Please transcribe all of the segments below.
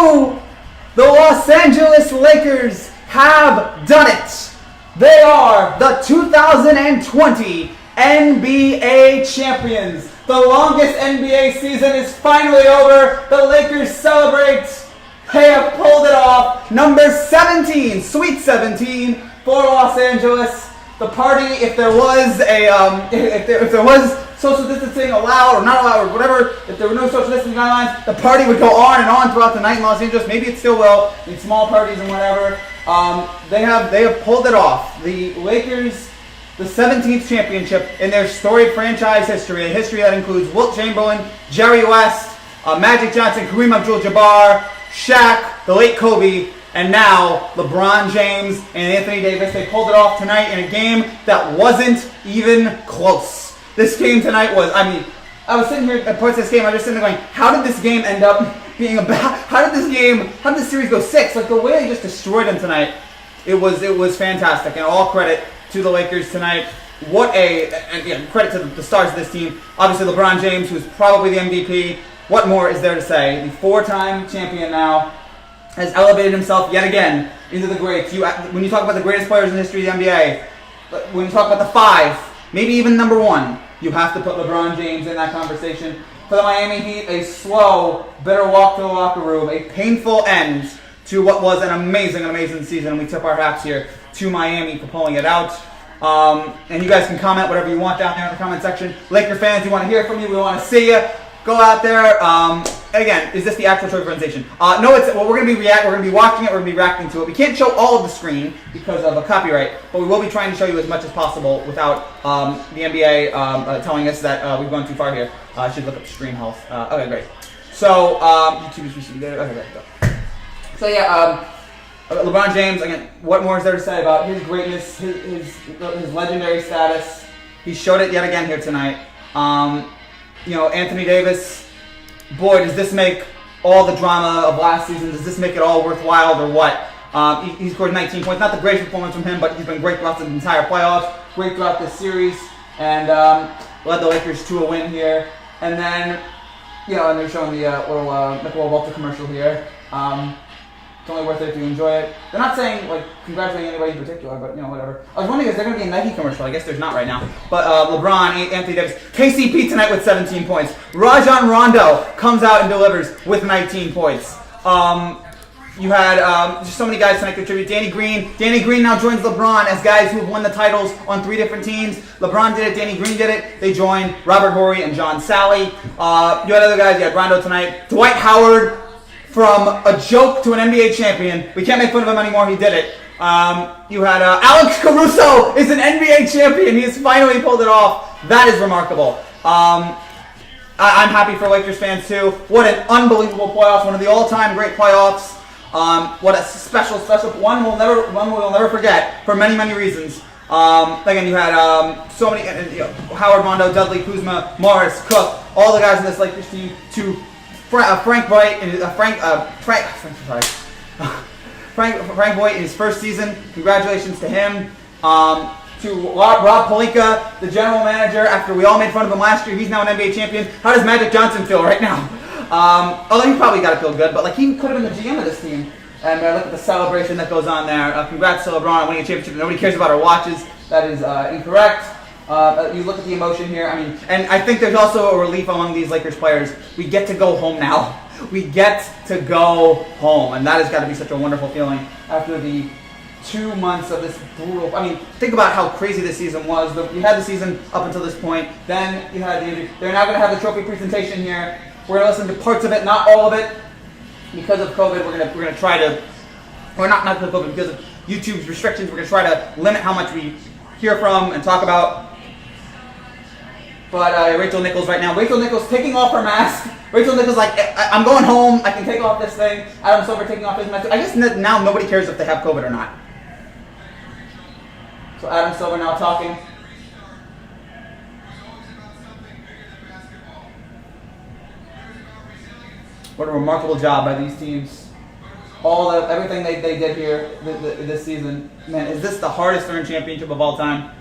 2, the Los Angeles Lakers have done it. They are the 2020 NBA champions. The longest NBA season is finally over. The Lakers celebrate. They have pulled it off. Number 17, Sweet 17 for Los Angeles. The party, if there was if there was social distancing allowed or not allowed or whatever, if there were no social distancing guidelines, the party would go on and on throughout the night in Los Angeles. Maybe it still will in small parties and whatever. They have pulled it off. The Lakers, the 17th championship in their storied franchise history, a history that includes Wilt Chamberlain, Jerry West, Magic Johnson, Kareem Abdul-Jabbar, Shaq, the late Kobe, and now LeBron James and Anthony Davis. They pulled it off tonight in a game that wasn't even close. This game tonight was, I was sitting here at parts of this game, I was just sitting there going, how did this game end up being about, how did this series go 6? Like, the way they just destroyed them tonight, it was fantastic. And all credit to the Lakers tonight. Credit to the stars of this team. Obviously, LeBron James, who's probably the MVP. What more is there to say? The 4-time champion now has elevated himself yet again into the greats. When you talk about the greatest players in the history of the NBA, when you talk about the 5, maybe even number 1, you have to put LeBron James in that conversation. For the Miami Heat, a slow, bitter walk to the locker room, a painful end to what was an amazing season. And we tip our hats here to Miami for pulling it out. And you guys can comment whatever you want down there in the comment section. Laker fans, we want to hear from you. We want to see you. Go out there. Again, is this the actual trophy presentation? No, it's. Well, we're going to be watching it. We're going to be reacting to it. We can't show all of the screen because of a copyright, but we will be trying to show you as much as possible without the NBA telling us that we've gone too far here. I should look up screen health. Okay, great. So YouTube is receiving data. Okay, great. Go. So yeah, LeBron James. Again, what more is there to say about his greatness, his legendary status? He showed it yet again here tonight. Anthony Davis, boy, does this make all the drama of last season, does this make it all worthwhile or what? He scored 19 points. Not the greatest performance from him, but he's been great throughout the entire playoffs, great throughout this series, and led the Lakers to a win here. And then, and they're showing the little Michelob Ultra commercial here. It's only worth it if you enjoy it. They're not saying, congratulating anybody in particular, but, whatever. I was wondering, is there going to be a Nike commercial? I guess there's not right now. But LeBron, Anthony Davis, KCP tonight with 17 points. Rajon Rondo comes out and delivers with 19 points. You had just so many guys tonight contribute. Danny Green now joins LeBron as guys who have won the titles on 3 different teams. LeBron did it, Danny Green did it. They joined Robert Horry and John Sally. You had other guys. You had Rondo tonight. Dwight Howard, from a joke to an NBA champion. We can't make fun of him anymore. He did it. You had Alex Caruso is an NBA champion. He has finally pulled it off. That is remarkable. I'm happy for Lakers fans too. What an unbelievable playoffs. One of the all-time great playoffs. What a special one we'll never forget for many reasons. Again, you had so many Howard, Rondo, Dudley, Kuzma, Morris, Cook, all the guys in this Lakers team to Frank Bryant and Frank Boyd in his first season. Congratulations to him. To Rob Pelinka, the general manager. After we all made fun of him last year, he's now an NBA champion. How does Magic Johnson feel right now? Although he probably got to feel good, but he could have been the GM of this team. And look at the celebration that goes on there. Congrats to LeBron on winning a championship. Nobody cares about our watches. That is incorrect. You look at the emotion here. And I think there's also a relief among these Lakers players. We get to go home now. We get to go home, and that has got to be such a wonderful feeling after the 2 months of this brutal. Think about how crazy this season was. You had the season up until this point. Then you had they're now going to have the trophy presentation here. We're going to listen to parts of it, not all of it, because of COVID. We're going to try to, or not because of COVID, because of YouTube's restrictions. We're going to try to limit how much we hear from and talk about. But Rachel Nichols right now. Rachel Nichols taking off her mask. Rachel Nichols I'm going home. I can take off this thing. Adam Silver taking off his mask. I guess now nobody cares if they have COVID or not. So Adam Silver now talking. What a remarkable job by these teams. Everything they did here this season. Man, is this the hardest earned championship of all time?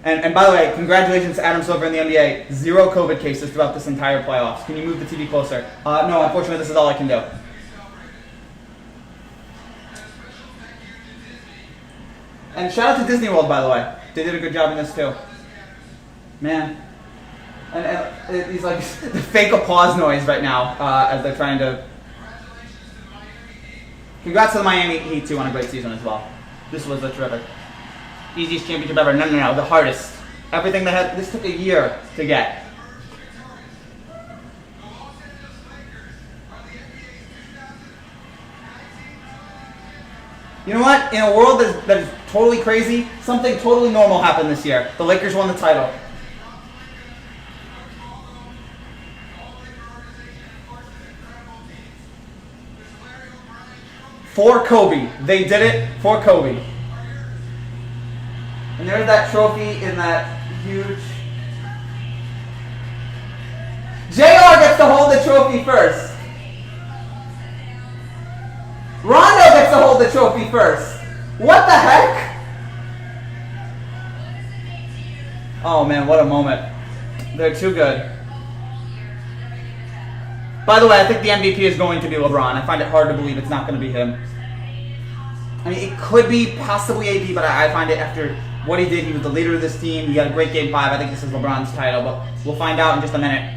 And by the way, congratulations to Adam Silver in the NBA. 0 COVID cases throughout this entire playoffs. Can you move the TV closer? No, unfortunately, this is all I can do. And shout out to Disney World, by the way. They did a good job in this too. Man. And he's like the fake applause noise right now as they're trying to. Congrats to the Miami Heat too on a great season as well. This was a terrific. Easiest championship ever. No, the hardest. Everything they had. This took a year to get. You know what? In a world that is totally crazy, something totally normal happened this year. The Lakers won the title. For Kobe. They did it for Kobe. And there's that trophy in that huge... JR gets to hold the trophy first. Rondo gets to hold the trophy first. What the heck? Oh man, what a moment. They're too good. By the way, I think the MVP is going to be LeBron. I find it hard to believe it's not going to be him. I mean, it could be possibly AD, but I find it after what he did. He was the leader of this team. He had a great Game 5. I think this is LeBron's title, but we'll find out in just a minute.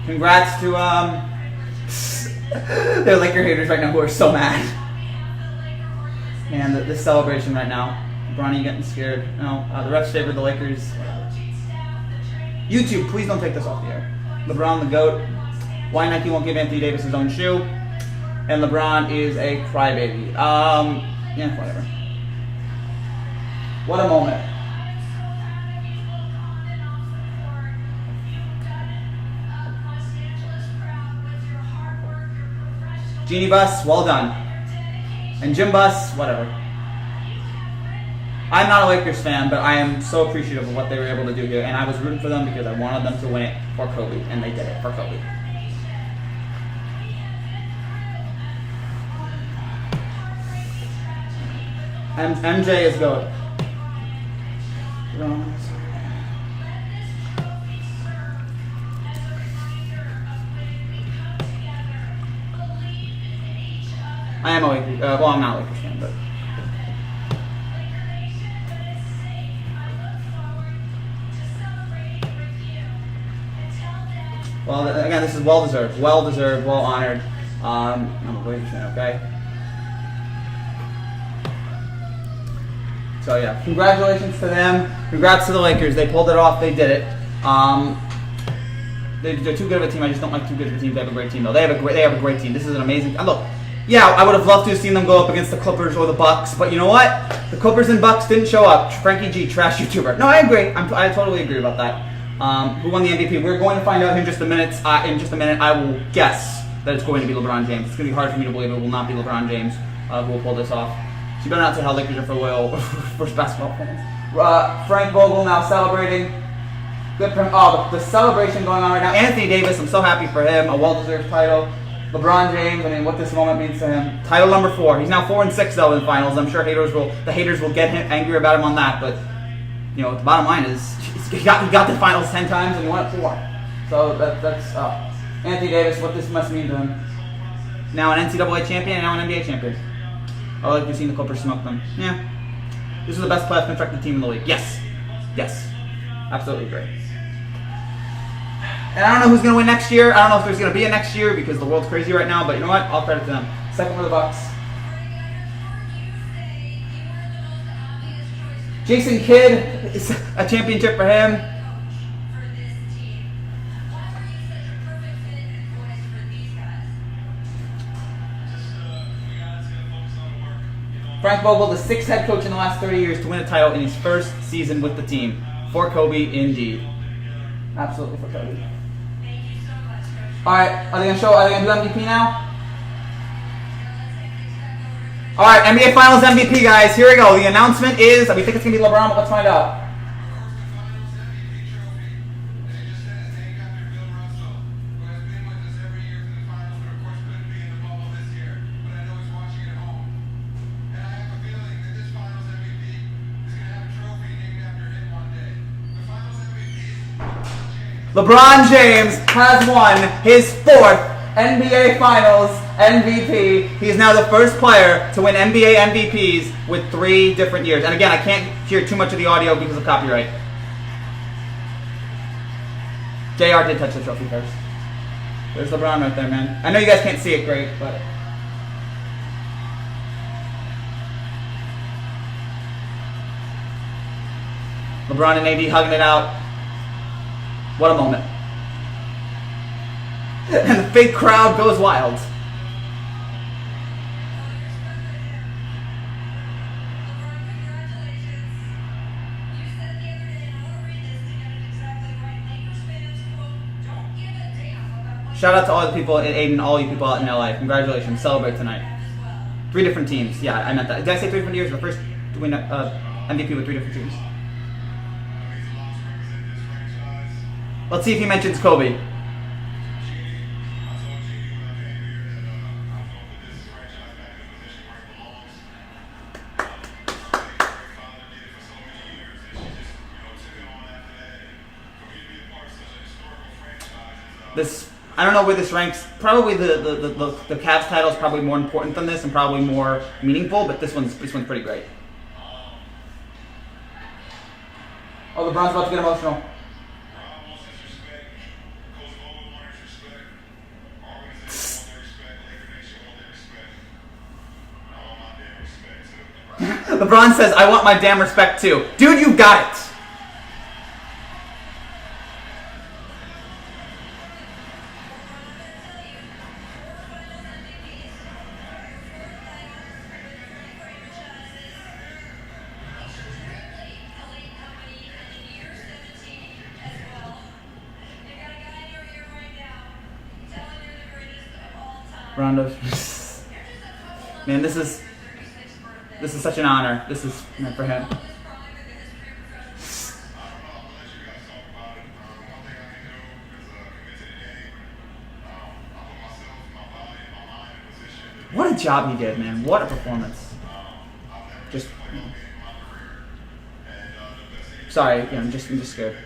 Congrats to they're Laker haters right now who are so mad. Man, this celebration right now. Bronny getting scared. No, the refs favored the Lakers. YouTube, please don't take this off the air. LeBron the GOAT. Why Nike won't give Anthony Davis his own shoe. And LeBron is a crybaby. Yeah, whatever. What a moment. Genie Bus, well done. And Jim Bus, whatever. I'm not a Lakers fan, but I am so appreciative of what they were able to do here. And I was rooting for them because I wanted them to win it for Kobe. And they did it for Kobe. MJ is GOAT. I am a Lakers, well, I'm not a Lakers fan, but... Well, again, this is well-deserved, well-honored. I'm a Lakers fan, okay? So, yeah, congratulations to them. Congrats to the Lakers. They pulled it off. They did it. They're too good of a team. I just don't like too good of a team. They have a great team, though. They have a great team. This is an amazing... Look. Yeah, I would have loved to have seen them go up against the Clippers or the Bucks, but you know what? The Clippers and Bucks didn't show up. Frankie G, trash YouTuber. No, I agree. I totally agree about that. Who won the MVP? We're going to find out in just a minute. I will guess that it's going to be LeBron James. It's going to be hard for me to believe it will not be LeBron James who will pull this off. So you better not say how Lakers are for loyal first basketball fans. Frank Vogel now celebrating. Good for him. Oh, the celebration going on right now. Anthony Davis, I'm so happy for him. A well-deserved title. LeBron James, I mean, what this moment means to him. Title number 4. He's now 4-6 though in the finals. I'm sure the haters will get angry about him on that, but you know, the bottom line is he got the finals 10 times and he won it 4. So that's Anthony Davis. What this must mean to him. Now an NCAA champion and now an NBA champion. Oh, like you've seen the Clippers smoke them. Yeah, this is the best playoff constructed team in the league. Yes, absolutely great. And I don't know who's going to win next year. I don't know if there's going to be a next year because the world's crazy right now. But you know what? I'll credit to them. Second for the Bucks. Jason Kidd, is a championship for him. Frank Vogel, the 6th head coach in the last 30 years to win a title in his first season with the team. For Kobe, indeed. Absolutely for Kobe. Alright, are they going to do MVP now? Alright, NBA Finals MVP, guys. Here we go. The announcement is, we think it's going to be LeBron, but let's find out. LeBron James has won his 4th NBA Finals MVP. He is now the first player to win NBA MVPs with 3 different years. And again, I can't hear too much of the audio because of copyright. JR did touch the trophy first. There's LeBron right there, man. I know you guys can't see it great, but... LeBron and AD hugging it out. What a moment. And the fake crowd goes wild. Shout out to all the people in Aiden, all you people out in LA. Congratulations. Celebrate tonight. 3 different teams. Yeah, I meant that. Did I say 3 different years? The first to win MVP with 3 different teams. Let's see if he mentions Kobe. This, I don't know where this ranks. Probably the Cavs title is probably more important than this and probably more meaningful, but this one's pretty great. Oh, LeBron's about to get emotional. LeBron says, I want my damn respect too. Dude, you got it. Rondo. Man, this is such an honor. This is meant for him. What a job he did, man. What a performance. Just, sorry, I'm just scared.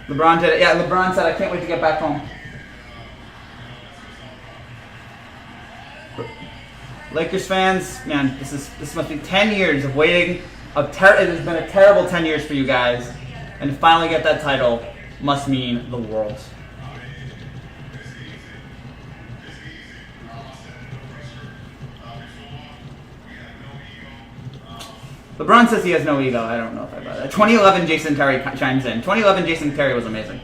LeBron did it. Yeah, LeBron said, I can't wait to get back home. Lakers fans, man, this must be 10 years of waiting. It has been a terrible 10 years for you guys. And to finally get that title must mean the world. LeBron says he has no ego. I don't know if I buy that. 2011 Jason Terry chimes in. 2011 Jason Terry was amazing.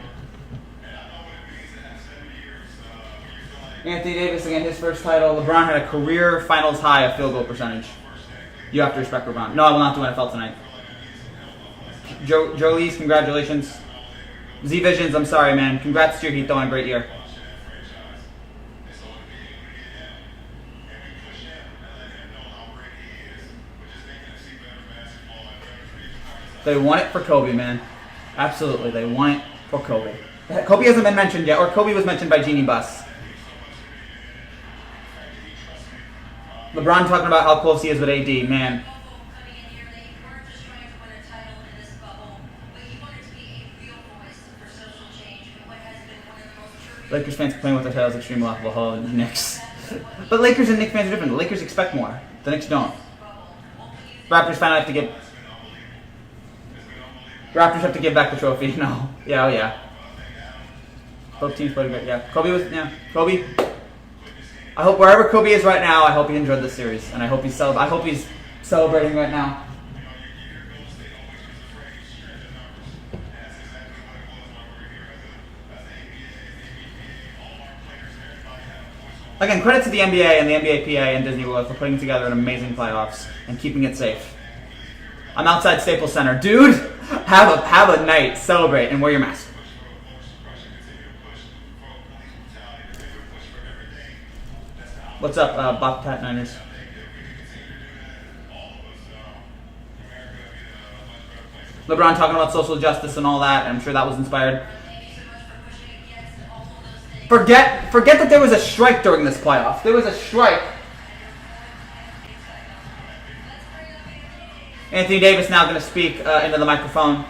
Anthony Davis again, his first title. LeBron had a career finals high of field goal percentage. You have to respect LeBron. No, I will not do NFL tonight. Joe Lees, congratulations. Z Visions, I'm sorry, man. Congrats to your Heat, though, on a great year. They won it for Kobe, man. Absolutely, they won it for Kobe. Kobe hasn't been mentioned yet, or Kobe was mentioned by Jeannie Buss. LeBron talking about how close he is with AD, man. Lakers fans complain with their titles extremely laughable. Oh, Knicks. But Lakers and Knicks fans are different. The Lakers expect more. The Knicks don't. Raptors finally have to give... Raptors have to give back the trophy. No. Yeah, oh yeah. Both teams played great. Yeah. Kobe. I hope wherever Kobe is right now, I hope he enjoyed this series. And I hope he's celebrating right now. Again, credit to the NBA and the NBA PA and Disney World for putting together an amazing playoffs and keeping it safe. I'm outside Staples Center. Dude, have a night. Celebrate and wear your mask. What's up, Bobcat Niners? LeBron talking about social justice and all that. I'm sure that was inspired. Forget that there was a strike during this playoff. There was a strike. Anthony Davis now going to speak into the microphone.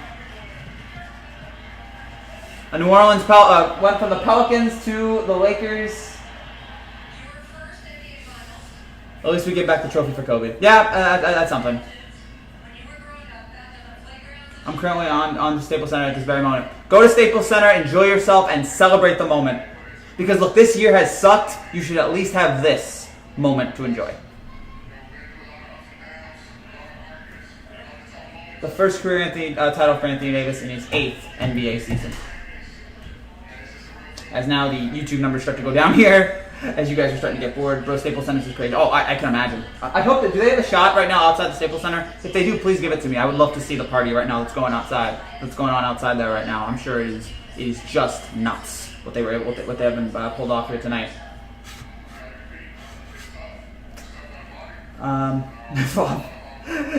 New Orleans went from the Pelicans to the Lakers. At least we get back the trophy for Kobe. Yeah, that's something. I'm currently on the Staples Center at this very moment. Go to Staples Center, enjoy yourself, and celebrate the moment. Because look, this year has sucked. You should at least have this moment to enjoy. The first career title for Anthony Davis in his 8th NBA season. As now the YouTube numbers start to go down here, as you guys are starting to get bored. Bro, Staples Center is crazy. Oh, I can imagine. I hope that, do they have a shot right now outside the Staples Center? If they do, please give it to me. I would love to see the party right now that's going on outside there right now. I'm sure it is just nuts what they have been pulled off here tonight.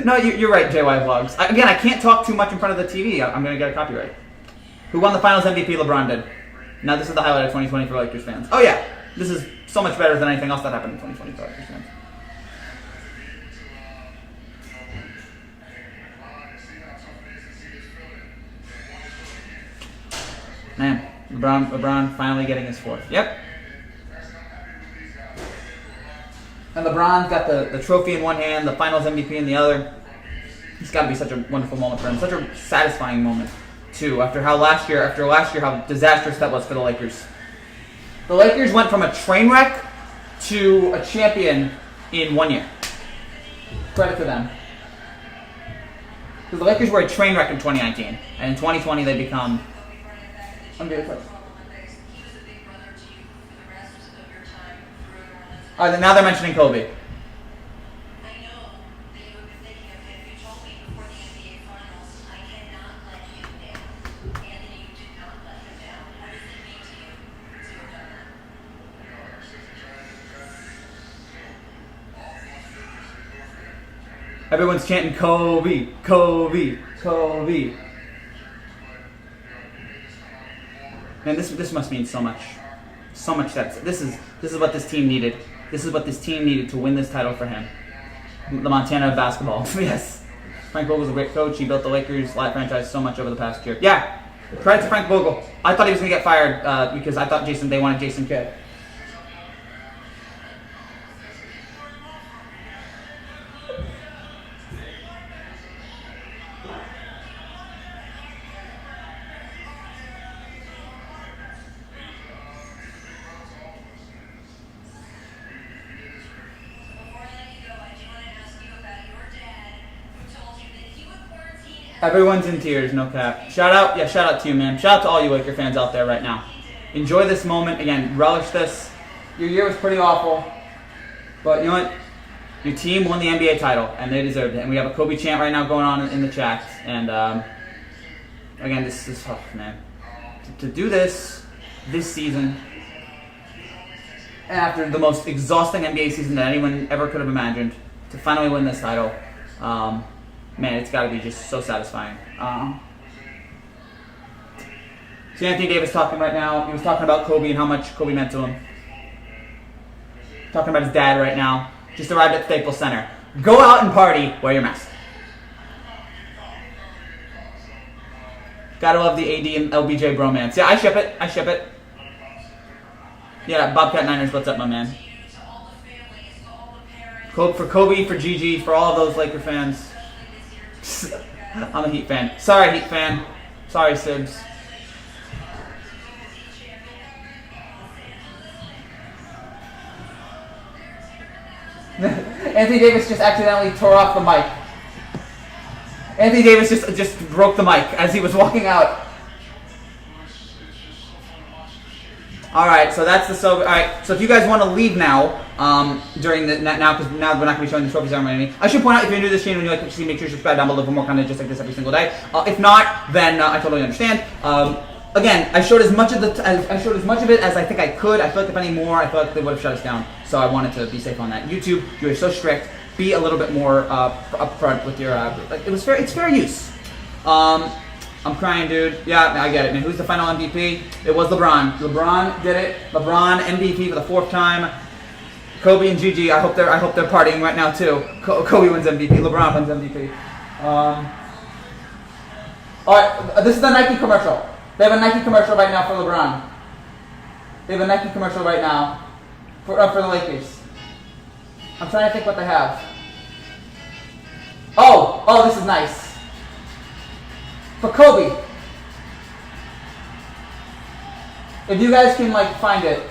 No, you're right, JY Vlogs. Again, I can't talk too much in front of the TV. I'm going to get a copyright. Who won the Finals MVP? LeBron did. Now this is the highlight of 2020 for Lakers fans. Oh yeah, this is so much better than anything else that happened in 2020 for Lakers fans. Man, LeBron finally getting his 4th. Yep. And LeBron's got the trophy in one hand, the Finals MVP in the other. It's got to be such a wonderful moment for him, such a satisfying moment too. After last year, how disastrous that was for the Lakers. The Lakers went from a train wreck to a champion in 1 year. Credit to them. Because the Lakers were a train wreck in 2019, and in 2020 they become unbeatable. Now they're mentioning Kobe. Everyone's chanting Kobe, Kobe, Kobe. Man, this must mean so much. So much that this is what this team needed. This is what this team needed to win this title for him. The Montana of basketball. Yes. Frank Vogel's a great coach. He built the Lakers franchise so much over the past year. Yeah. Credit to Frank Vogel. I thought he was going to get fired because I thought they wanted Jason Kidd. Everyone's in tears, no cap. Shout out to you, man. Shout out to all you Laker fans out there right now. Enjoy this moment. Again, relish this. Your year was pretty awful, but you know what? Your team won the NBA title, and they deserved it. And we have a Kobe chant right now going on in the chat. And again, this is tough, man. To do this season, after the most exhausting NBA season that anyone ever could have imagined, to finally win this title. Man, it's got to be just so satisfying. So Anthony Davis talking right now. He was talking about Kobe and how much Kobe meant to him. Talking about his dad right now. Just arrived at Staples Center. Go out and party. Wear your mask. Gotta love the AD and LBJ bromance. Yeah, I ship it. Yeah, Bobcat Niners, what's up, my man? For Kobe, for Gigi, for all of those Laker fans. I'm a Heat fan. Sorry, Heat fan. Sorry, Sibs. Anthony Davis just accidentally tore off the mic. Anthony Davis just broke the mic as he was walking out. All right, so that's the all right. So if you guys want to leave now, during the because now we're not going to be showing the trophy ceremony. I should point out, if you're new to this channel and you like what you see, make sure you subscribe down below for more content just like this every single day. If not, then I totally understand. Again, I showed as much of it as I think I could. I feel like if any more, I feel like they would have shut us down. So I wanted to be safe on that. YouTube, you are so strict. Be a little bit more upfront with your. It's fair use. I'm crying, dude. Yeah, I get it, man. Who's the final MVP? It was LeBron. LeBron did it. LeBron MVP for the 4th time. Kobe and Gigi, I hope they're partying right now too. Kobe wins MVP. LeBron wins MVP. All right, this is the Nike commercial. They have a Nike commercial right now for LeBron. They have a Nike commercial right now for the Lakers. I'm trying to think what they have. Oh, this is nice. For Kobe. If you guys can find it.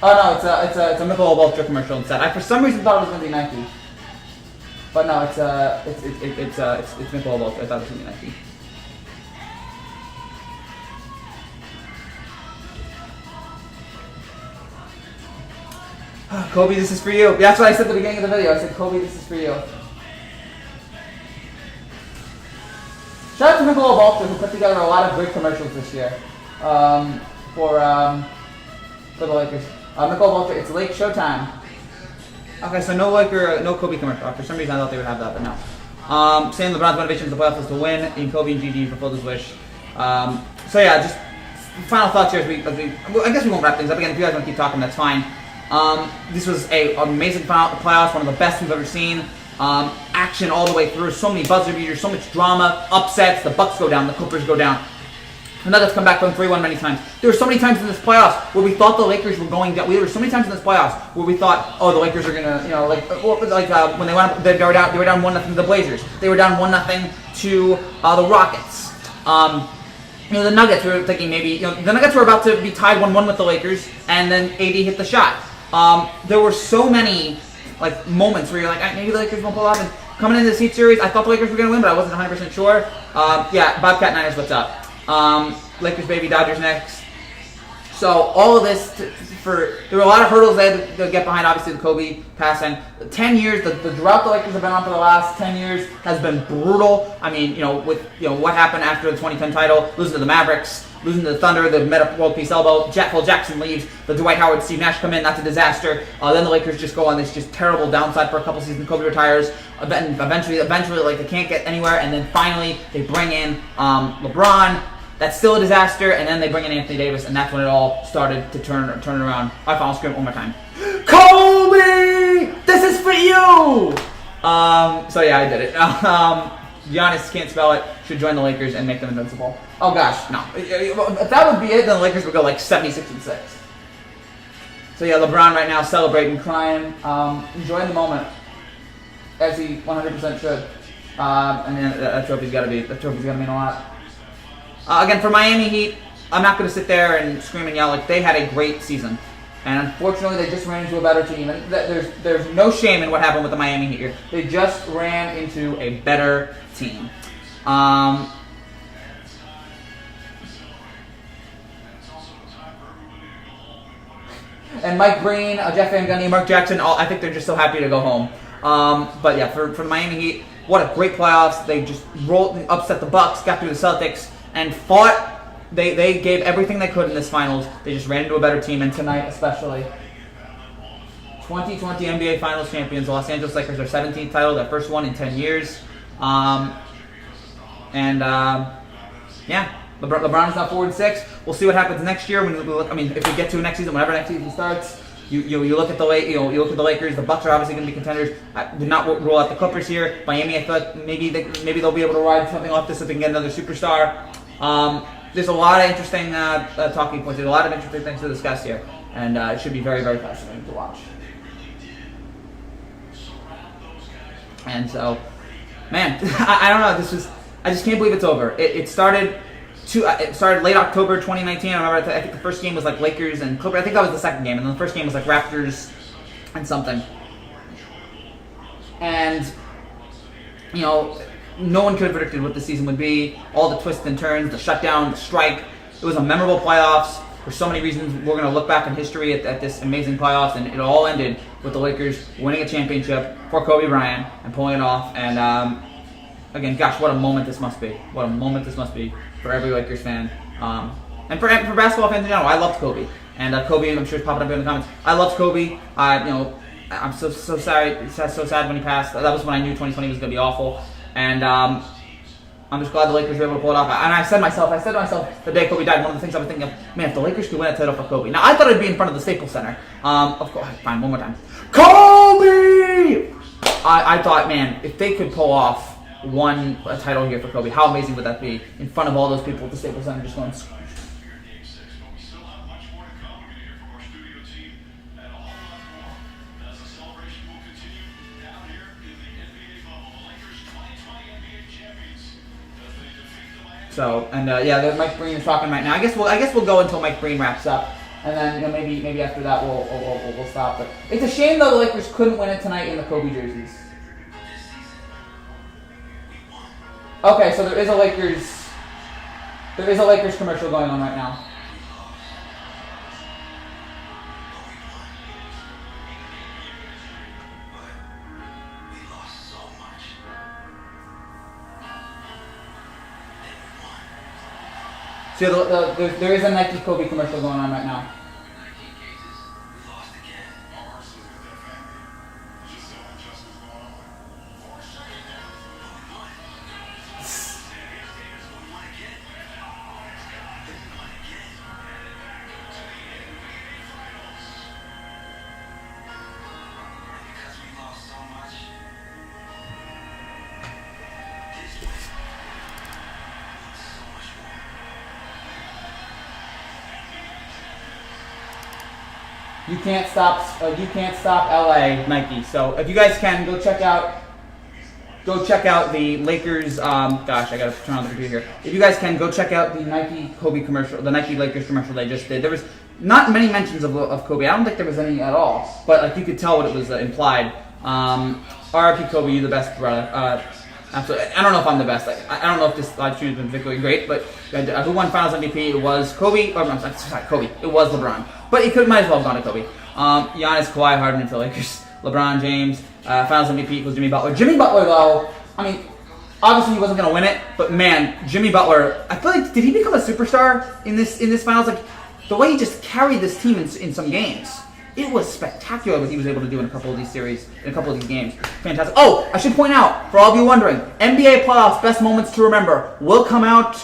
Oh no, it's a Michelob Ultra commercial instead. I for some reason thought it was gonna be Nike, but no, it's Michelob Ultra. I thought it was gonna be Nike. Kobe, this is for you. That's what I said at the beginning of the video. I said, Kobe, this is for you. Shout out to Michelob Ultra, who put together a lot of great commercials this year for the Lakers. Michelob Ultra, it's Lake Showtime. Okay, so no Kobe commercial. For some reason, I thought they would have that, but no. Saying LeBron's motivation for the playoffs is to win, and Kobe and Gigi fulfilled his wish. So yeah, just final thoughts here. I guess we won't wrap things up again. If you guys want to keep talking, that's fine. This was an amazing playoffs, one of the best we've ever seen. Action all the way through, so many buzzer beaters, so much drama, upsets, the Bucks go down, the Clippers go down. The Nuggets come back from 3-1 many times. There were so many times in this playoffs where we thought the Lakers were going down. There were so many times in this playoffs where we thought, oh, the Lakers are gonna, when they went up, they were down 1-0 to the Blazers. They were down 1-0 to the Rockets. The Nuggets, we were thinking maybe, the Nuggets were about to be tied 1-1 with the Lakers, and then AD hit the shot. There were so many moments where you're like, maybe the Lakers won't pull off. And coming into this Heat series, I thought the Lakers were going to win, but I wasn't 100% sure. Yeah, Bobcat Niners, what's up? Lakers baby, Dodgers next. So all of this, there were a lot of hurdles they had to get behind. Obviously, the Kobe passing. 10 years, the drought the Lakers have been on for the last 10 years has been brutal. I mean, with what happened after the 2010 title, losing to the Mavericks, losing to the Thunder, the meta world peace elbow. Phil Jackson leaves. The Dwight Howard, Steve Nash come in. That's a disaster. Then the Lakers just go on this just terrible downside for a couple seasons. Kobe retires. Eventually, they can't get anywhere. And then finally, they bring in LeBron. That's still a disaster. And then they bring in Anthony Davis, and that's when it all started to turn around. All right, fine, I'll scream it one more time. Kobe, this is for you. So yeah, I did it. Giannis can't spell it. Should join the Lakers and make them invincible. Oh gosh, no. If that would be it, then the Lakers would go 76-6. So yeah, LeBron right now celebrating, crying, enjoying the moment, as he 100% should. And then that trophy's got to mean a lot. Again, for Miami Heat, I'm not going to sit there and scream and yell. They had a great season. And unfortunately, they just ran into a better team. And there's no shame in what happened with the Miami Heat here. They just ran into a better team. And Mike Green, Jeff Van Gundy, Mark Jackson, I think they're just so happy to go home. But yeah, for the Miami Heat, what a great playoffs. They just upset the Bucks, got through the Celtics, and fought. They gave everything they could in this finals. They just ran into a better team, and tonight especially. 2020 NBA Finals champions, the Los Angeles Lakers, their 17th title, their first one in 10 years. Yeah, LeBron is now 4-6. We'll see what happens next year. If we get to next season, whenever next season starts, you look at the Lakers. The Bucks are obviously going to be contenders. Do not rule out the Clippers here. Miami, I thought maybe they'll be able to ride something off this if they can get another superstar. There's a lot of interesting talking points. There's a lot of interesting things to discuss here, and it should be very, very fascinating to watch. And so, man, I don't know. I just can't believe it's over. It started late October 2019. I remember. I think the first game was Lakers and Clippers. I think that was the second game, and then the first game was Raptors and something. And no one could have predicted what the season would be. All the twists and turns, the shutdown, the strike. It was a memorable playoffs. For so many reasons, we're going to look back in history at this amazing playoffs, and it all ended with the Lakers winning a championship for Kobe Bryant and pulling it off. And again, gosh, what a moment this must be. What a moment this must be for every Lakers fan. And for basketball fans in general. I loved Kobe. And Kobe, I'm sure, is popping up in the comments. I loved Kobe. I'm so sorry. It's so sad when he passed. That was when I knew 2020 was going to be awful. And I'm just glad the Lakers were able to pull it off. And I said to myself the day Kobe died, one of the things I was thinking of, man, if the Lakers could win a title for Kobe. Now, I thought it'd be in front of the Staples Center. Of course, fine, one more time. Kobe! I thought, man, if they could pull off a title here for Kobe, how amazing would that be? In front of all those people at the Staples Center just going... So, and yeah, Mike Breen is talking right now. I guess we'll go until Mike Breen wraps up, and then maybe after that we'll stop. But it's a shame though the Lakers couldn't win it tonight in the Kobe jerseys. Okay, so there is a Lakers commercial going on right now. So there is a Nike Kobe commercial going on right now. You can't stop LA, Nike. So if you guys can go check out the Lakers. Gosh, I gotta turn on the computer here. If you guys can go check out the Nike Kobe commercial, the Nike Lakers commercial they just did. There was not many mentions of Kobe. I don't think there was any at all, but like you could tell what it was implied. R.I.P. Kobe, you're the best, brother. Absolutely. I don't know if I'm the best. I don't know if this live stream has been particularly great, but who won Finals MVP? It was Kobe. Or, I'm sorry, Kobe. It was LeBron. But he might as well have gone to Kobe. Giannis, Kawhi, Harden, and the Lakers. LeBron James. Finals MVP equals Jimmy Butler. Jimmy Butler, though, I mean, obviously he wasn't going to win it, but man, Jimmy Butler, I feel like, did he become a superstar in this finals? Like, the way he just carried this team in some games. It was spectacular what he was able to do in a couple of these series, in a couple of these games. Fantastic. Oh, I should point out, for all of you wondering, NBA playoffs best moments to remember will come out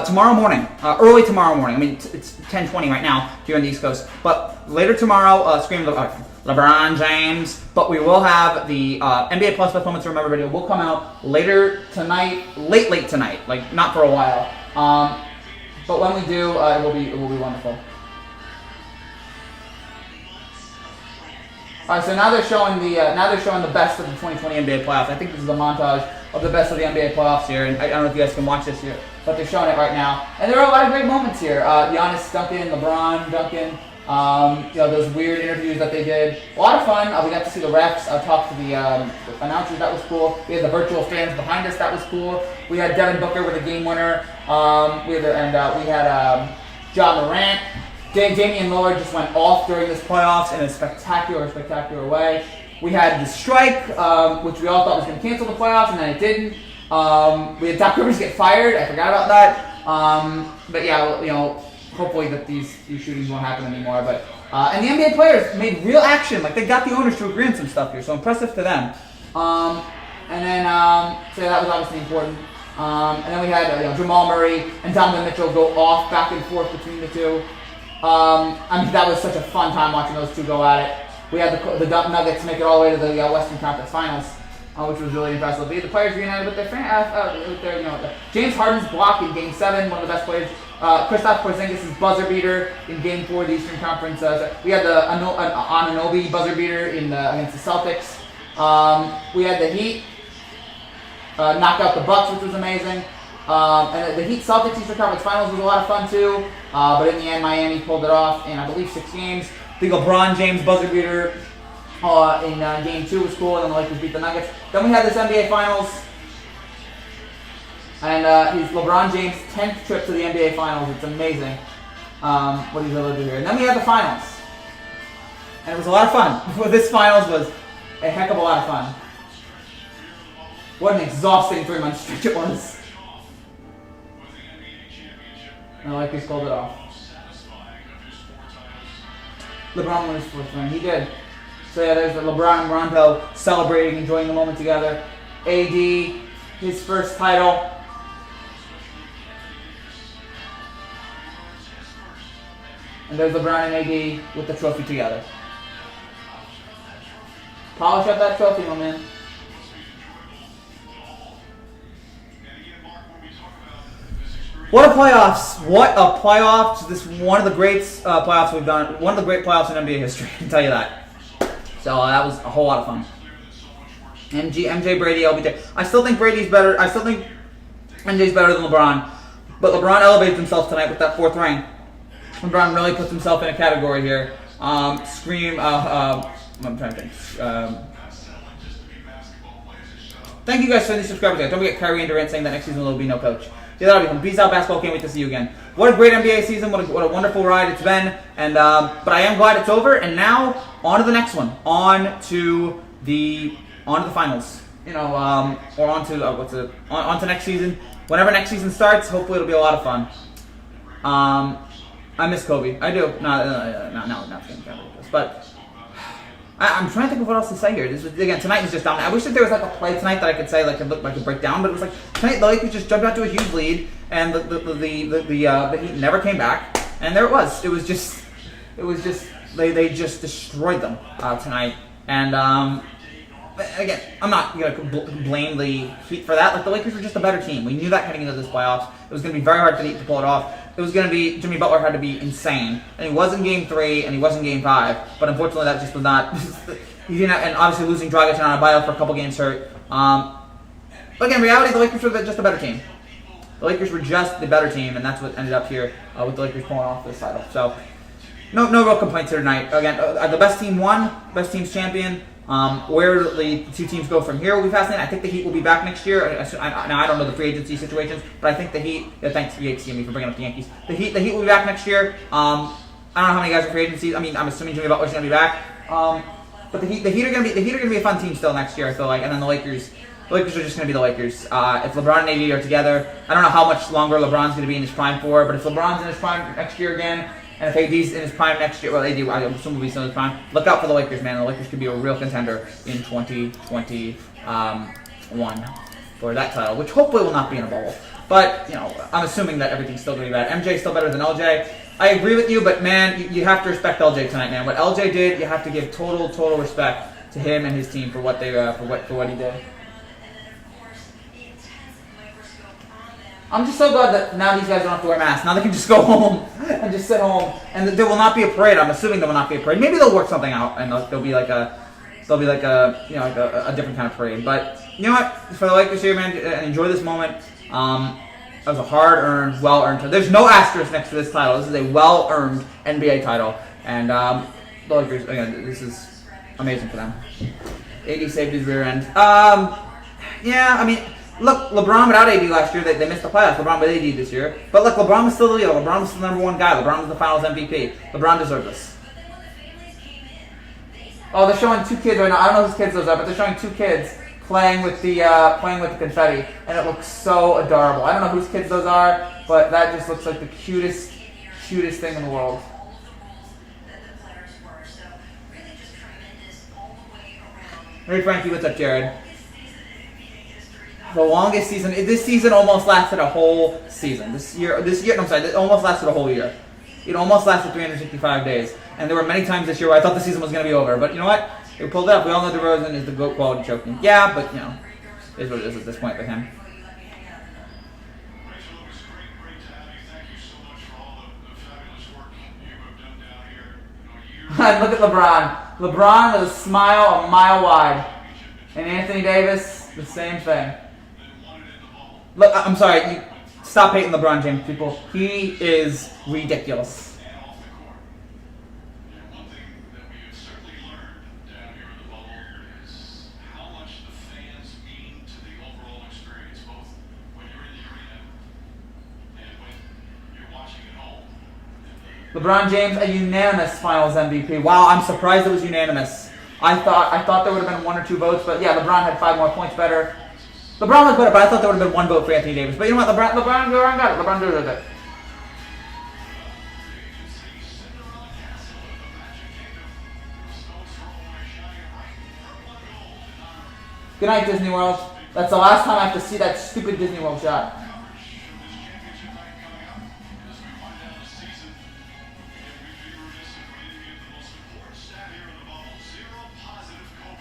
tomorrow morning, early tomorrow morning. I mean, it's 10:20 right now here on the East Coast, but later tomorrow, scream LeBron James. But we will have the NBA Plus best moments to remember video will come out later tonight, late tonight, like not for a while. But when we do, it will be wonderful. All right, so now they're showing the best of the 2020 NBA playoffs. I think this is a montage of the best of the NBA playoffs here, and I don't know if you guys can watch this here, but they're showing it right now. And there are a lot of great moments here. Giannis dunking, LeBron dunking, those weird interviews that they did. A lot of fun. We got to see the refs talk to the announcers. That was cool. We had the virtual fans behind us. That was cool. We had Devin Booker with a game winner. We had Ja Morant. Damian Lillard just went off during this playoffs in a spectacular way. We had the strike, which we all thought was going to cancel the playoffs, and then it didn't. We had Doc Rivers get fired. I forgot about that. But yeah, hopefully that these shootings won't happen anymore. But and the NBA players made real action. Like, they got the owners to agree on some stuff here, so impressive to them. So that was obviously important. And then we had Jamal Murray and Donovan Mitchell go off back and forth between the two. I mean, that was such a fun time watching those two go at it. We had the Nuggets make it all the way to the Western Conference Finals, which was really impressive. The players reunited with their James Harden's block in Game 7, one of the best players. Kristaps Porzingis' buzzer beater in Game 4 of the Eastern Conference. We had the Anunoby buzzer beater against the Celtics. We had the Heat knock out the Bucks, which was amazing. And the Heat Celtics Eastern Conference Finals was a lot of fun too. But in the end, Miami pulled it off in, I believe, 6 games. The LeBron James buzzer beater in Game 2 was cool, and then the Lakers beat the Nuggets. Then we had this NBA Finals, and he's LeBron James' 10th trip to the NBA Finals. It's amazing what he's able to do here. And then we had the Finals, and it was a lot of fun. This Finals was a heck of a lot of fun. What an exhausting 3-month stretch it was. And the Lakers called it off. LeBron won his 4th ring. He did. So yeah, there's LeBron and Rondo celebrating, enjoying the moment together. AD, his first title. And there's LeBron and AD with the trophy together. Polish up that trophy, my man. What a playoffs! What a playoffs! This is one of the great playoffs we've done. One of the great playoffs in NBA history. I can tell you that. So that was a whole lot of fun. MJ, Brady, LBJ. I still think Brady's better. I still think MJ's better than LeBron. But LeBron elevates himself tonight with that 4th ring. LeBron really puts himself in a category here. I'm trying to think. Thank you guys for the subscribers. Guys. Don't forget Kyrie and Durant saying that next season there will be no coach. Yeah, that'll be fun. Peace out, basketball. Can't wait to see you again. What a great NBA season. What a wonderful ride it's been. And but I am glad it's over. And now on to the next one. On to the finals. You know, or on to next season. Whenever next season starts, hopefully it'll be a lot of fun. I miss Kobe. I do. Not but I'm trying to think of what else to say here. This was, again, tonight was just dominant. I wish that there was like a play tonight that I could say like could break down, but it was like tonight the Lakers just jumped out to a huge lead, and the Heat never came back, and there it was. It was just they just destroyed them tonight, and again, I'm not gonna blame the Heat for that. Like the Lakers were just a better team. We knew that heading into this playoffs. It was gonna be very hard for the Heat to pull it off. It was going to be, Jimmy Butler had to be insane. And he was in Game 3, and he was in Game 5. But unfortunately, that just was not, he didn't, and obviously losing Dragic and Adebayo for a couple games hurt. But again, in reality, the Lakers were just a better team. The Lakers were just the better team, and that's what ended up here with the Lakers pulling off this title. So, no real complaints here tonight. Again, the best team won, best team's champion. Where the two teams go from here will be fascinating. I think the Heat will be back next year. Now I don't know the free agency situations, but I think the Heat. Thanks to for bringing up the Yankees. The Heat will be back next year. I don't know how many guys are free agencies. I mean, I'm assuming Jimmy Butler's going to be back. But the Heat are going to be a fun team still next year. I feel like, and then the Lakers. The Lakers are just going to be the Lakers. If LeBron and AD are together, I don't know how much longer LeBron's going to be in his prime for. But if LeBron's in his prime next year again. And if AD's in his prime next year, well, AD, I assume will be still in his prime. Look out for the Lakers, man. The Lakers could be a real contender in 2021 for that title, which hopefully will not be in a bubble. But, you know, I'm assuming that everything's still going to be bad. MJ's still better than LJ. I agree with you, but, man, you have to respect LJ tonight, man. What LJ did, you have to give total respect to him and his team for what they for what he did. I'm just so glad that now these guys don't have to wear masks. Now they can just go home and just sit home, and there will not be a parade. I'm assuming there will not be a parade. Maybe they'll work something out, and there'll be like a different kind of parade. But you know what? For the Lakers here, man, enjoy this moment. That was a hard-earned, well-earned. There's no asterisk next to this title. This is a well-earned NBA title, and the Lakers again. This is amazing for them. AD saved his rear end. Yeah, I mean. Look, LeBron without AD last year, they missed the playoffs. LeBron with AD this year. But look, LeBron was still the leader. LeBron was the number one guy. LeBron was the finals MVP. LeBron deserved this. Oh, they're showing two kids right now. I don't know whose kids those are, but they're showing two kids playing with the confetti. And it looks so adorable. I don't know whose kids those are, but that just looks like the cutest thing in the world. Hey Frankie, what's up, Jared? The longest season. This season almost lasted a whole season. This almost lasted a whole year. It almost lasted 365 days. And there were many times this year where I thought the season was going to be over. But you know what? We pulled it up. We all know DeRozan is the GOAT quality choking. Yeah, but you know, it is what it is at this point with him. Look at LeBron. LeBron with a smile a mile wide. And Anthony Davis, the same thing. Look, I'm sorry. Stop hating LeBron James, people. He is ridiculous. LeBron James, a unanimous Finals MVP. Wow, I'm surprised it was unanimous. I thought there would have been one or two votes, but yeah, LeBron had 5 more points better. LeBron was better, but I thought there would have been one vote for Anthony Davis. But you know what? LeBron got it. LeBron did it. Good night, Disney World. That's the last time I have to see that stupid Disney World shot.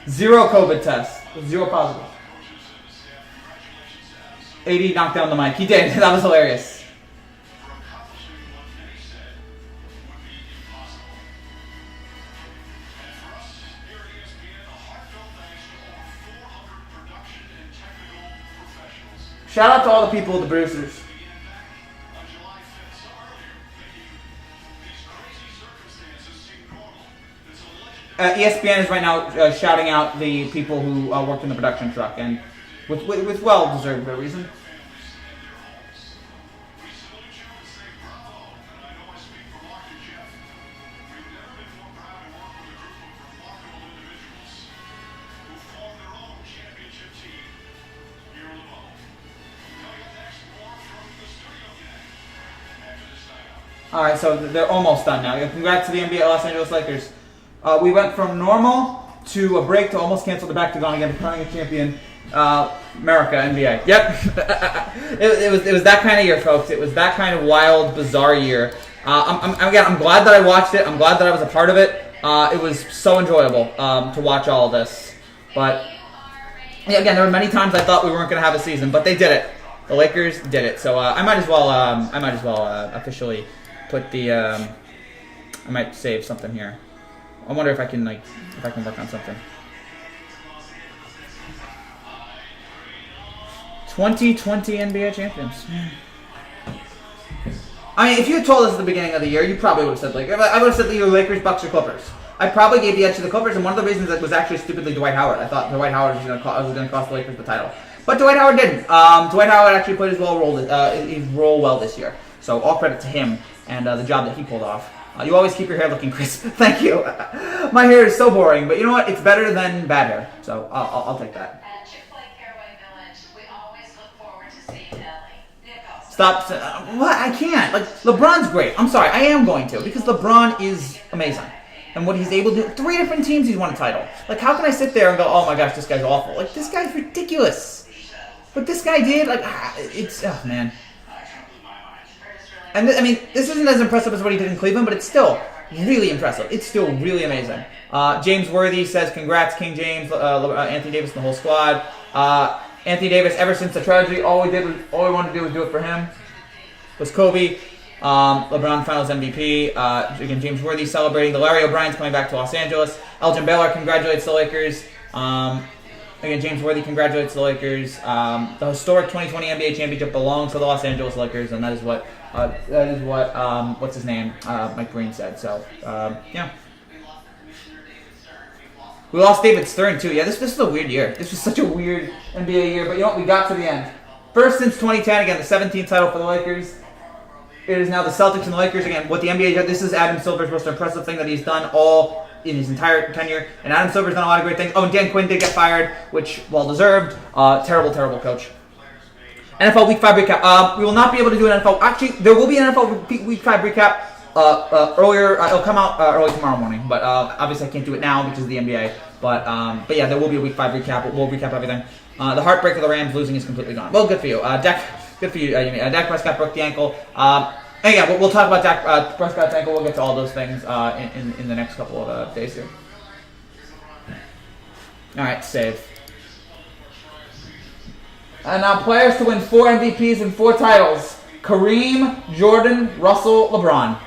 Zero COVID tests. Zero positive. AD knocked down the mic. He did. That was hilarious. Shout out to all the people, the producers. ESPN is right now shouting out the people who worked in the production truck, and with well-deserved reason. All right, so they're almost done now. Congrats to the NBA Los Angeles Lakers. We went from normal to a break to almost cancel to back to gone again, becoming a champion. America, NBA. Yep. it was that kind of year, folks. It was that kind of wild, bizarre year. I'm glad that I watched it. I'm glad that I was a part of it. It was so enjoyable to watch all of this. But yeah, again, there were many times I thought we weren't going to have a season, but they did it. The Lakers did it. So I might as well officially put the. I might save something here. I wonder if I can work on something. 2020 NBA champions. I mean, if you had told us at the beginning of the year, you probably would have said Lakers. I would have said the Lakers, Bucks, or Clippers. I probably gave the edge to the Clippers, and one of the reasons that was actually stupidly Dwight Howard. I thought Dwight Howard was going to cost the Lakers the title, but Dwight Howard didn't. Dwight Howard actually played his role well this year. So all credit to him and the job that he pulled off. You always keep your hair looking crisp. Thank you. My hair is so boring, but you know what? It's better than bad hair. So I'll take that. Stop. What? I can't. Like, LeBron's great. I'm sorry. I am going to, because LeBron is amazing. And what he's able to do. 3 different teams he's won a title. Like, how can I sit there and go, oh my gosh, this guy's awful. Like, this guy's ridiculous. What this guy did, like, it's, oh man. And I mean, this isn't as impressive as what he did in Cleveland, but it's still really impressive. It's still really amazing. James Worthy says, congrats, King James, Anthony Davis, and the whole squad. Anthony Davis, ever since the tragedy, all we wanted to do was do it for him. Was Kobe. LeBron Finals MVP. Again, James Worthy celebrating. Larry O'Brien's coming back to Los Angeles. Elgin Baylor congratulates the Lakers. Again, James Worthy congratulates the Lakers. The historic 2020 NBA championship belongs to the Los Angeles Lakers, and that is what what's his name, Mike Green said. So yeah. We lost David Stern too. Yeah, this is a weird year. This was such a weird NBA year, but you know what? We got to the end. First since 2010, again, the 17th title for the Lakers. It is now the Celtics and the Lakers. Again, what the NBA did, this is Adam Silver's most impressive thing that he's done all in his entire tenure. And Adam Silver's done a lot of great things. Oh, and Dan Quinn did get fired, which, well-deserved. Terrible coach. NFL Week 5 recap. We will not be able to do an NFL. Actually, there will be an NFL Week 5 recap earlier. It'll come out early tomorrow morning. But obviously I can't do it now because of the NBA. But yeah, there will be a Week 5 recap. We'll recap everything. The heartbreak of the Rams losing is completely gone. Well, good for you. Good for you. Dak Prescott broke the ankle. And yeah, we'll talk about Dak Prescott's ankle. We'll get to all those things in the next couple of days here. All right, save. And now players to win 4 MVPs and 4 titles: Kareem, Jordan, Russell, LeBron.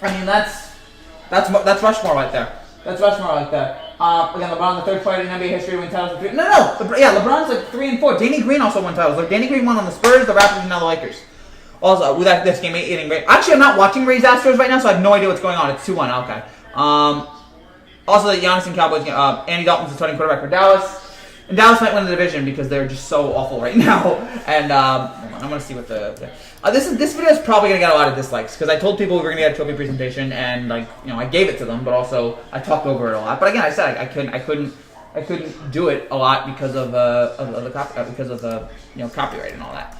I mean, that's Rushmore right there. That's Rushmore right there. Again, LeBron, the 3rd player in NBA history to win titles. LeBron's like 3 and 4. Danny Green also won titles. Like, Danny Green won on the Spurs, the Raptors, and now the Lakers. Also, with this game, eating great. Actually, I'm not watching Rays Astros right now, so I have no idea what's going on. It's 2-1. Okay. Also, the Giannis and Cowboys game. Andy Dalton's the starting quarterback for Dallas. And Dallas might win the division because they're just so awful right now. And I'm going to see what this video is probably going to get a lot of dislikes because I told people we were going to get a trophy presentation, and I gave it to them, but also I talked over it a lot. But again, I said I couldn't do it a lot because of the copyright and all that.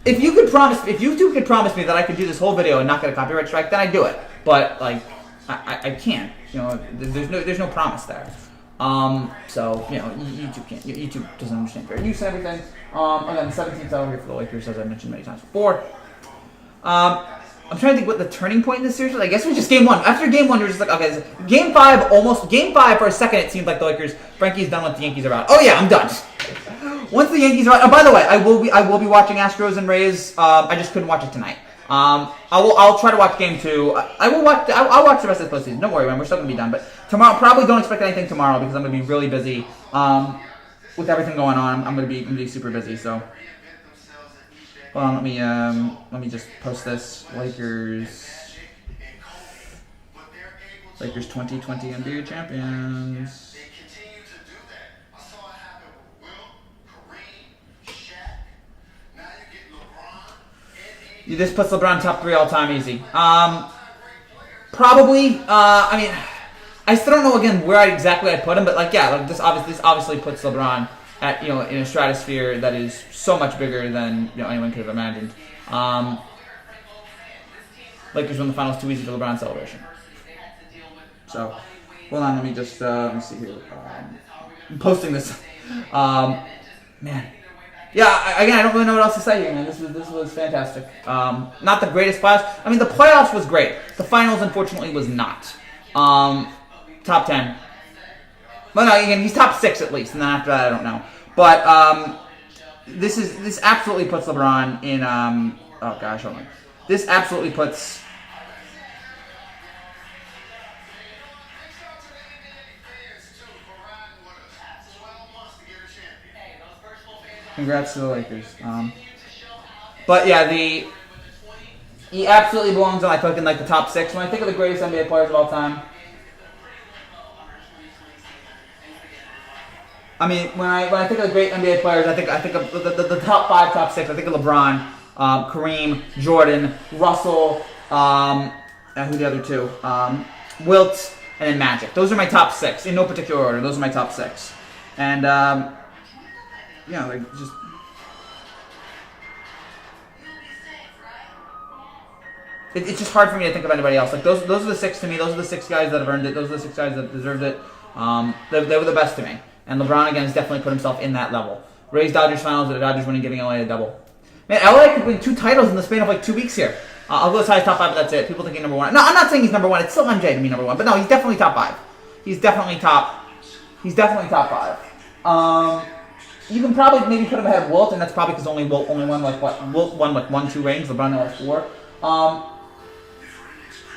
If you two could promise me that I could do this whole video and not get a copyright strike, then I'd do it. But I can't. There's no promise there. So, you know, YouTube can't. YouTube doesn't understand fair use and everything. Again, the 17th title here for the Lakers, as I mentioned many times before. I'm trying to think what the turning point in this series was. I guess it was just game one. After game one, you're just like, okay, game five for a second, it seemed like the Lakers, Frankie's done with the Yankees are out. Oh yeah, I'm done. Once the Yankees are out, oh, by the way, I will be watching Astros and Rays. I just couldn't watch it tonight. I'll try to watch game two. I'll watch the rest of the postseason. Don't worry, man, we're still gonna be done. But tomorrow, probably don't expect anything tomorrow because I'm gonna be really busy. With everything going on, I'm gonna be super busy. So, hold on, let me just post this. Lakers 2020 NBA champions. This puts LeBron top 3 all time easy. Probably. I mean, I still don't know again where exactly I'd put him, but like this obviously puts LeBron at in a stratosphere that is so much bigger than anyone could have imagined. Lakers won the finals too easy for LeBron celebration. So, hold on, let me just let me see here. I'm posting this. Man. Yeah, again, I don't really know what else to say here, man. This was fantastic. Not the greatest playoffs. I mean, the playoffs was great. The finals, unfortunately, was not. Top 10. Well, no, again, he's top 6 at least, and then after that, I don't know. But this absolutely puts LeBron in. Oh gosh, hold on. This absolutely puts. Congrats to the Lakers. But yeah, he absolutely belongs in like the top 6. When I think of the greatest NBA players of all time, I mean when I think of the great NBA players, I think of the top 5, top 6. I think of LeBron, Kareem, Jordan, Russell, who the other two? Wilt, and then Magic. Those are my top 6 in no particular order. Those are my top 6, and. Yeah, like just. It's just hard for me to think of anybody else. Like those are the 6 to me. Those are the 6 guys that have earned it. Those are the 6 guys that deserved it. They were the best to me. And LeBron again has definitely put himself in that level. Rays Dodgers finals with the Dodgers winning, giving LA a double. Man, LA could win 2 titles in the span of like 2 weeks here. I'll go as high as top 5, but that's it. People thinking number 1. No, I'm not saying he's number 1. It's still MJ to me number 1, but no, he's definitely top 5. He's definitely top 5. You can probably maybe put him ahead of Wilt, and that's probably because Wilt only won Wilt won like 1-2 rings. LeBron only has 4.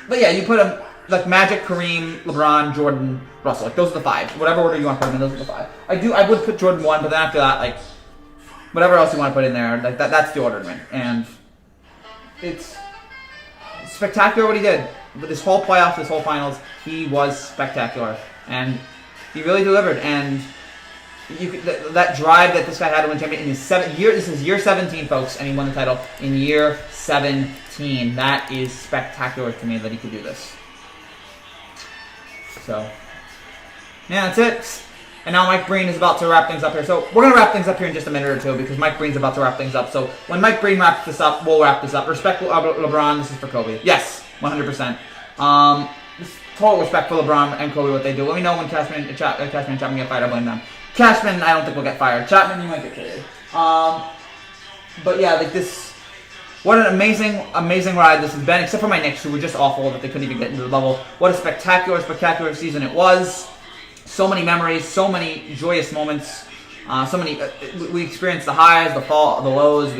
But yeah, you put him like Magic, Kareem, LeBron, Jordan, Russell. Like those are the 5. Whatever order you want to put him in, those are the 5. I would put Jordan 1, but then after that, like whatever else you want to put in there, like that's the order to me. And it's spectacular what he did. But this whole playoff, this whole finals, he was spectacular, and he really delivered. And that drive that this guy had to win champion in his 7th year. This is year 17, folks, and he won the title in year 17. That is spectacular to me that he could do this. So, yeah, that's it. And now Mike Breen is about to wrap things up here. So we're gonna wrap things up here in just a minute or two because Mike Breen's about to wrap things up. So when Mike Breen wraps this up, we'll wrap this up. Respect LeBron. This is for Kobe. Yes, 100%. Total respect for LeBron and Kobe what they do. Let me know when Cashman and Chapman get fired. I blame them. Cashman, I don't think will get fired. Chapman, you might get traded. But yeah, like this, what an amazing ride this has been. Except for my Knicks, who were just awful that they couldn't even get into the bubble. What a spectacular season it was. So many memories, so many joyous moments. We experienced the highs, the fall, the lows.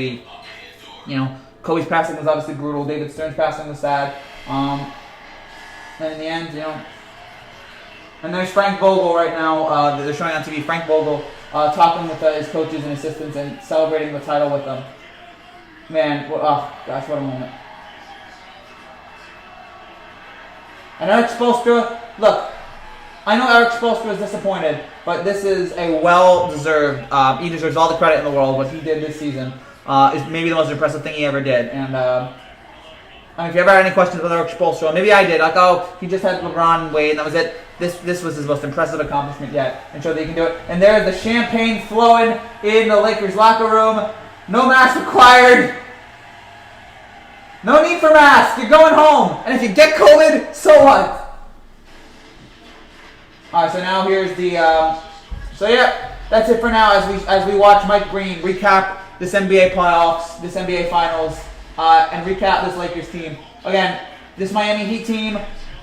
Kobe's passing was obviously brutal. David Stern's passing was sad. And in the end, and there's Frank Vogel right now. They're showing on TV. Frank Vogel talking with his coaches and assistants and celebrating the title with them. Man, oh gosh, what a moment. And Eric Spoelstra, look, I know Eric Spoelstra is disappointed, but this is a well-deserved. He deserves all the credit in the world. What he did this season is maybe the most impressive thing he ever did. And if you ever had any questions with Eric Spoelstra, maybe I did. Like, oh, he just had LeBron and Wade, and that was it. This was his most impressive accomplishment yet, and showed that he can do it. And there's the champagne flowing in the Lakers locker room. No mask required. No need for masks. You're going home. And if you get COVID, so what? All right, so now here's the. So yeah, that's it for now. As we watch Mike Green recap this NBA playoffs, this NBA finals, and recap this Lakers team. Again, this Miami Heat team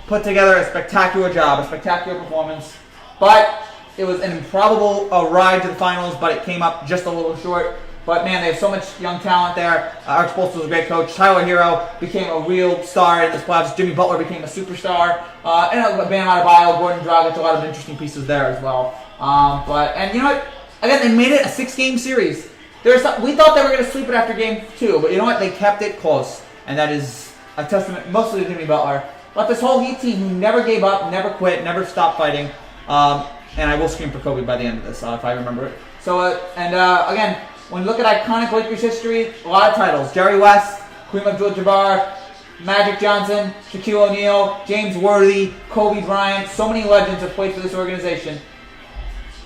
put together a spectacular job, a spectacular performance, but it was an improbable ride to the finals, but it came up just a little short. But man, they have so much young talent there. Art Spoelstra was a great coach. Tyler Hero became a real star in this playoffs. Jimmy Butler became a superstar. And Bam Adebayo, Gordon Dragic, a lot of interesting pieces there as well. And you know what? Again, they made it a 6-game series. We thought they were going to sweep it after game 2, but you know what? They kept it close, and that is a testament mostly to Jimmy Butler. But this whole Heat team who never gave up, never quit, never stopped fighting. And I will scream for Kobe by the end of this, if I remember it. So, again, when you look at iconic Lakers history, a lot of titles. Jerry West, Kareem Abdul-Jabbar, Magic Johnson, Shaquille O'Neal, James Worthy, Kobe Bryant. So many legends have played for this organization.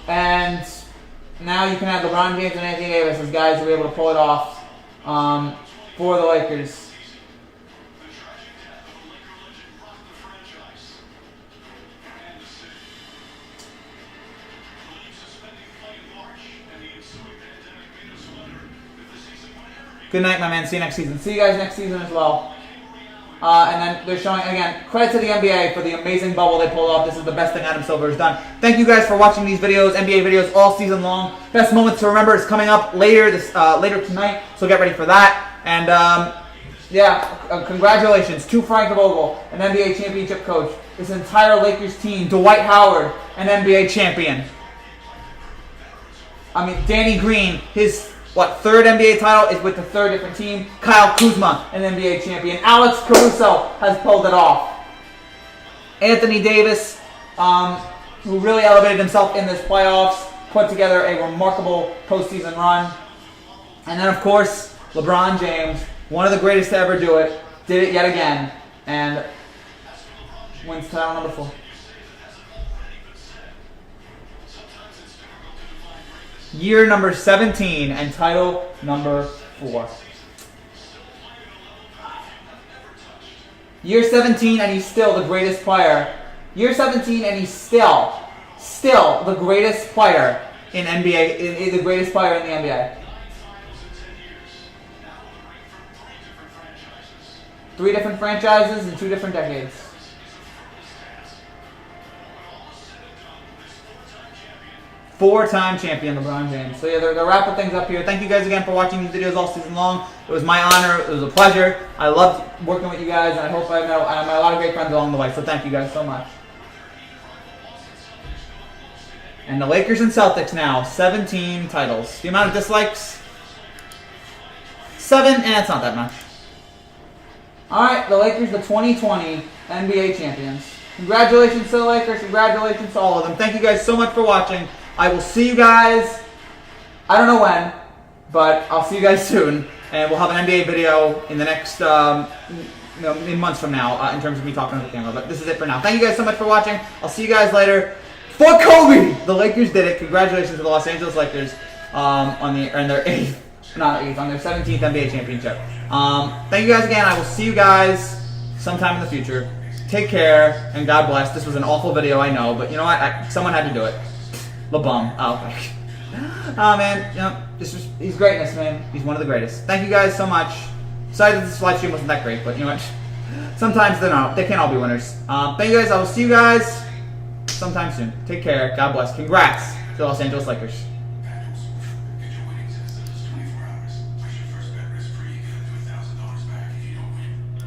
And now you can have LeBron James and Anthony Davis as guys who are able to pull it off for the Lakers. Good night, my man. See you next season. See you guys next season as well. And then they're showing, again, credit to the NBA for the amazing bubble they pulled off. This is the best thing Adam Silver has done. Thank you guys for watching these videos, NBA videos, all season long. Best moments to remember is coming up later tonight, so get ready for that. And, congratulations to Frank Vogel, an NBA championship coach. This entire Lakers team, Dwight Howard, an NBA champion. Danny Green, his... third NBA title is with the third different team. Kyle Kuzma, an NBA champion. Alex Caruso has pulled it off. Anthony Davis, who really elevated himself in this playoffs, put together a remarkable postseason run. And then, of course, LeBron James, one of the greatest to ever do it, did it yet again, and wins title number 4. Year number 17 and title number 4. Year 17 and he's still the greatest player. Year 17 and he's still the greatest player in NBA, the greatest player in the NBA. 3 different franchises in 2 different decades. Four-time champion LeBron James. So yeah, they're wrapping things up here. Thank you guys again for watching these videos all season long. It was my honor. It was a pleasure. I loved working with you guys, and I hope I met a lot of great friends along the way. So thank you guys so much. And the Lakers and Celtics now, 17 titles. The amount of dislikes, 7, and it's not that much. All right, the Lakers, the 2020 NBA champions. Congratulations to the Lakers. Congratulations to all of them. Thank you guys so much for watching. I will see you guys, I don't know when, but I'll see you guys soon. And we'll have an NBA video in the next, in months from now, in terms of me talking to the camera. But this is it for now. Thank you guys so much for watching. I'll see you guys later. For Kobe! The Lakers did it. Congratulations to the Los Angeles Lakers on their 17th NBA championship. Thank you guys again. I will see you guys sometime in the future. Take care, and God bless. This was an awful video, I know, but you know what? Someone had to do it. LeBron. Oh man, he's greatness, man. He's one of the greatest. Thank you guys so much. Sorry that this live stream wasn't that great, but you know what? Sometimes they can't all be winners. Thank you guys. I will see you guys sometime soon. Take care. God bless. Congrats to the Los Angeles Lakers.